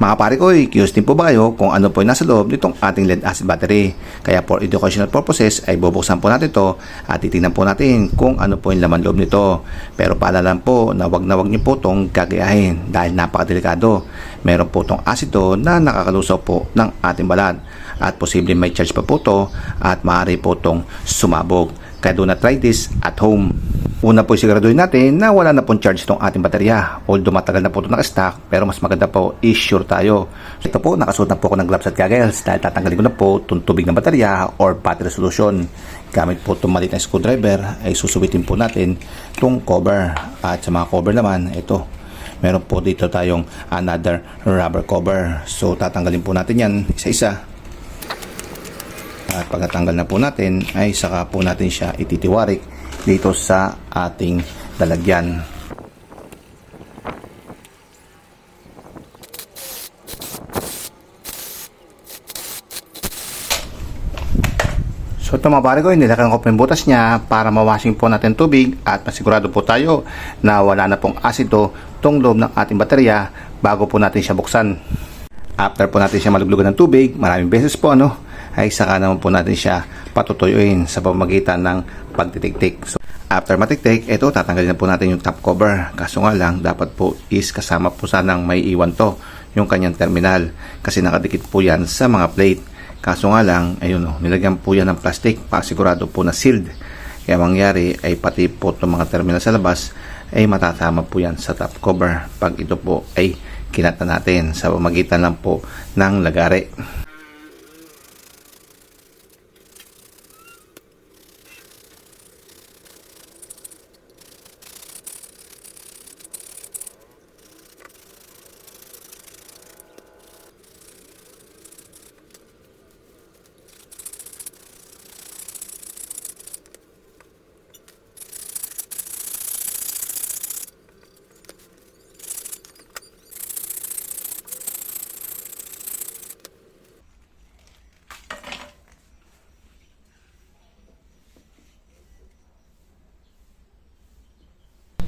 Mga pare ko, curious din po ba kayo kung ano po yung nasa loob nitong ating lead acid battery? Kaya for educational purposes ay bubuksan po natin to at titingnan po natin kung ano po yung laman loob nito. Pero paalala po na wag niyo po itong gagayahin dahil napakadelikado. Meron po itong asido na nakakalusaw po ng ating balat at posibleng may charge pa po to at maaari po itong sumabog. Kaya do not try this at home. Una po siguraduhin natin na wala na pong charge itong ating baterya. Although matagal na po ito naka-stock, pero mas maganda po is sure tayo. Ito po, nakasuot na po ako ng gloves at goggles dahil tatanggalin ko na po itong tubig ng baterya or battery solution. Gamit po itong maliit na screwdriver ay susubitin po natin itong cover. At sa mga cover naman, ito. Meron po dito tayong another rubber cover. So tatanggalin po natin yan isa-isa. At pag natanggal na po natin ay saka po natin siya ititiwarik dito sa ating lalagyan. So ito mga pare ko, nilagyan ko po yung butas niya para mawashing po natin tubig at masigurado po tayo na wala na pong asido tong loob ng ating baterya bago po natin siya buksan. After po natin siya maluglugan ng tubig, maraming beses po ay saka naman po natin siya patutuyuin sa pamamagitan ng pagtitiktik. So, after matiktik, ito tatanggalin na po natin yung top cover. Kaso nga lang, dapat po is kasama po sanang may iwan to, yung kanyang terminal. Kasi nakadikit po yan sa mga plate. Kaso nga lang, ayun nilagyan po yan ng plastic para sigurado po na sealed. Kaya mangyari ay pati po itong mga terminal sa labas ay matatama po yan sa top cover pag ito po ay kinata natin sa pamamagitan lang po ng lagari.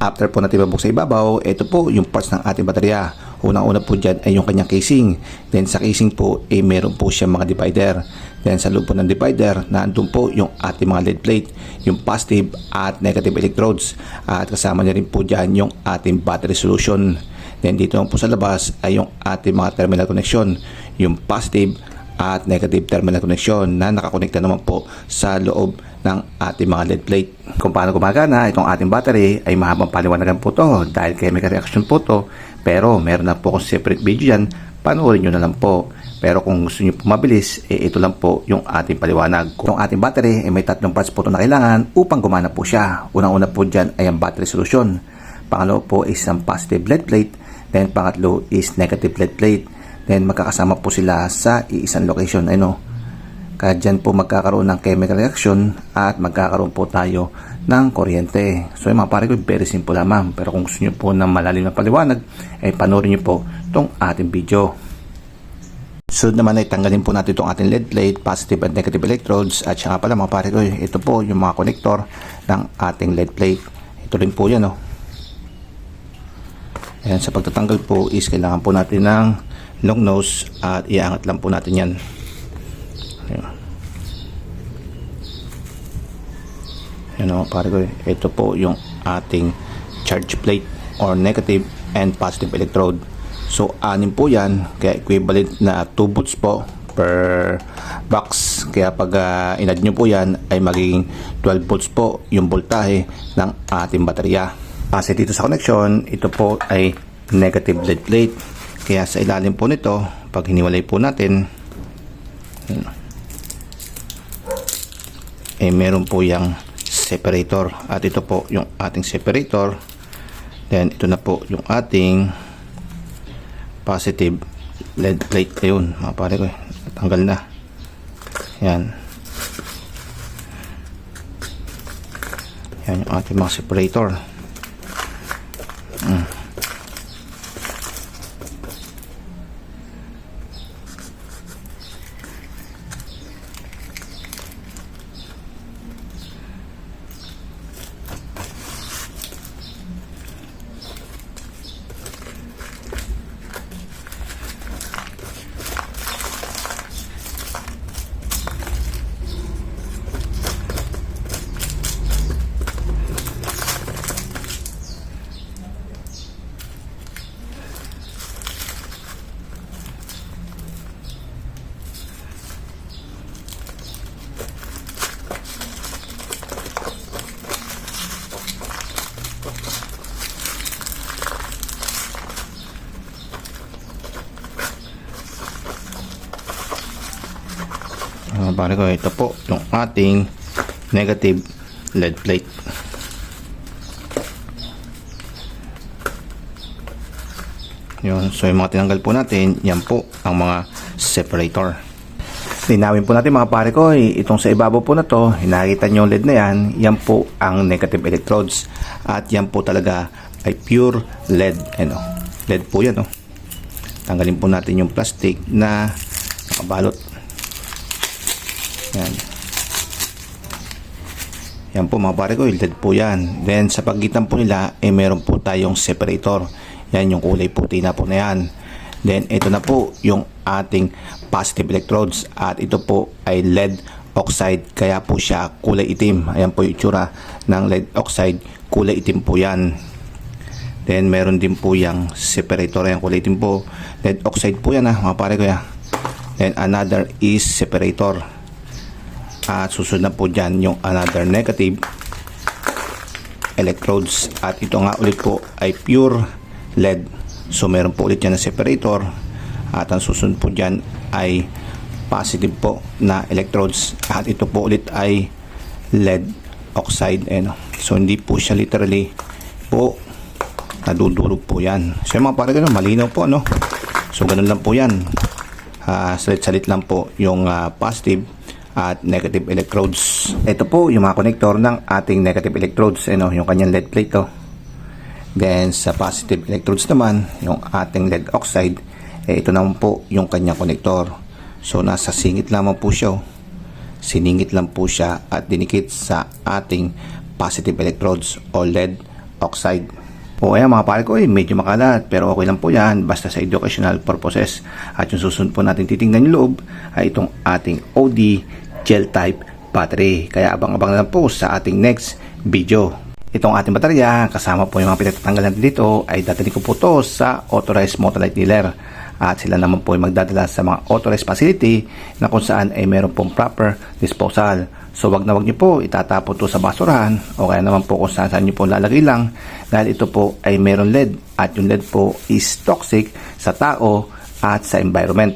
After po natin babuksan sa ibabaw, ito po yung parts ng ating baterya. Unang-una po dyan ay yung kanyang casing. Then sa casing po, meron po siya mga divider. Then sa loob po ng divider, naandun po yung ating mga lead plate, yung positive at negative electrodes. At kasama niya rin po dyan yung ating battery solution. Then dito po sa labas ay yung ating mga terminal connection, yung positive at negative terminal connection na nakakonekta naman po sa loob ng ating mga lead plate. Kung paano gumagana itong ating battery ay mahabang paliwanagan po to dahil chemical reaction po to, pero meron na po akong separate video dyan, panoorin nyo na lang po. Pero kung gusto nyo po mabilis, ito lang po yung ating paliwanag. Kung ating battery ay may tatlong parts po ito na kailangan upang gumana po siya. Unang-una po dyan ay ang battery solution. Pangalawa po is ang positive lead plate. Then pangatlo is negative lead plate. Then magkakasama po sila sa iisang location. Kaya dyan po magkakaroon ng chemical reaction at magkakaroon po tayo ng kuryente. So yung mga pare ko, very simple lamang. Pero kung gusto nyo po ng malalim na paliwanag, ay panoorin nyo po itong ating video. So naman ay tanggalin po natin itong ating lead plate, positive and negative electrodes. At saka pala mga pare ko, ito po yung mga connector ng ating lead plate. Ito rin po yan. Ayan, sa pagtatanggal po is kailangan po natin ng long nose at iangat lang po natin yan. Ayan o pare ko, ito po yung ating charge plate or negative and positive electrode. So 6 po yan, kaya equivalent na 2 volts po per box. Kaya pag inad nyo po yan ay magiging 12 volts po yung voltahe ng ating baterya. Kasi dito sa connection, ito po ay negative lead plate. Kaya sa ilalim po nito, pag hiniwalay po natin, meron po yung separator. At ito po yung ating separator. Then ito na po yung ating positive lead plate. Ayun mga pare ko, natanggal na. Yan. Yan yung ating mga separator. mga pare ko, ito po yung ating negative lead plate. Yun. So yung mga tinanggal po natin, yan po ang mga separator. Linawin po natin mga pare ko, itong sa ibabaw po na to, nakikita nyo yung LED na yan, yan po ang negative electrodes. At yan po talaga ay pure LED. Ano, LED po yan. Oh. Tanggalin po natin yung plastic na nakabalot. Yan. Yan po mga pare ko, LED po yan. Then sa pagitan po nila, meron po tayong separator. Yan yung kulay puti na po na yan. Then ito na po yung ating positive electrodes. At ito po ay lead oxide. Kaya po siya kulay itim. Ayan po yung itsura ng lead oxide. Kulay itim po yan. Then meron din po yung separator. Ayan kulay itim po. Lead oxide po yan mga pare ko ya. Then another is separator. At susunod na po dyan yung another negative electrodes. At ito nga ulit po ay pure LED. So meron po ulit yan na separator. At ang susunod po dyan ay positive po na electrodes. At ito po ulit ay lead oxide. So hindi po siya literally po nadudurog po yan. So mga pare ganun, malinaw po no. So ganun lang po yan. Salit-salit lang po yung positive at negative electrodes. Ito po yung mga connector ng ating negative electrodes. Yung kanyang lead plate to. Then sa positive electrodes naman, yung ating lead oxide, ito naman po yung kanyang connector. So nasa singit lamang po siya. Siningit lang po siya at dinikit sa ating positive electrodes o lead oxide. O ayan mga pare ko, medyo makalat pero okay lang po yan basta sa educational purposes. At yung susunod po natin titingnan yung loob ay itong ating OD gel type battery. Kaya abang-abang na lang po sa ating next video. Itong ating baterya, kasama po yung mga pinagtatanggal natin dito, ay dadalhin ko po to sa authorized Motolite dealer. At sila naman po ay magdadala sa mga authorized facility na kung saan ay meron pong proper disposal. So wag na wag nyo po itatapon to sa basurahan o kaya naman po kung saan nyo po lalagay lang dahil ito po ay meron lead at yung lead po is toxic sa tao at sa environment.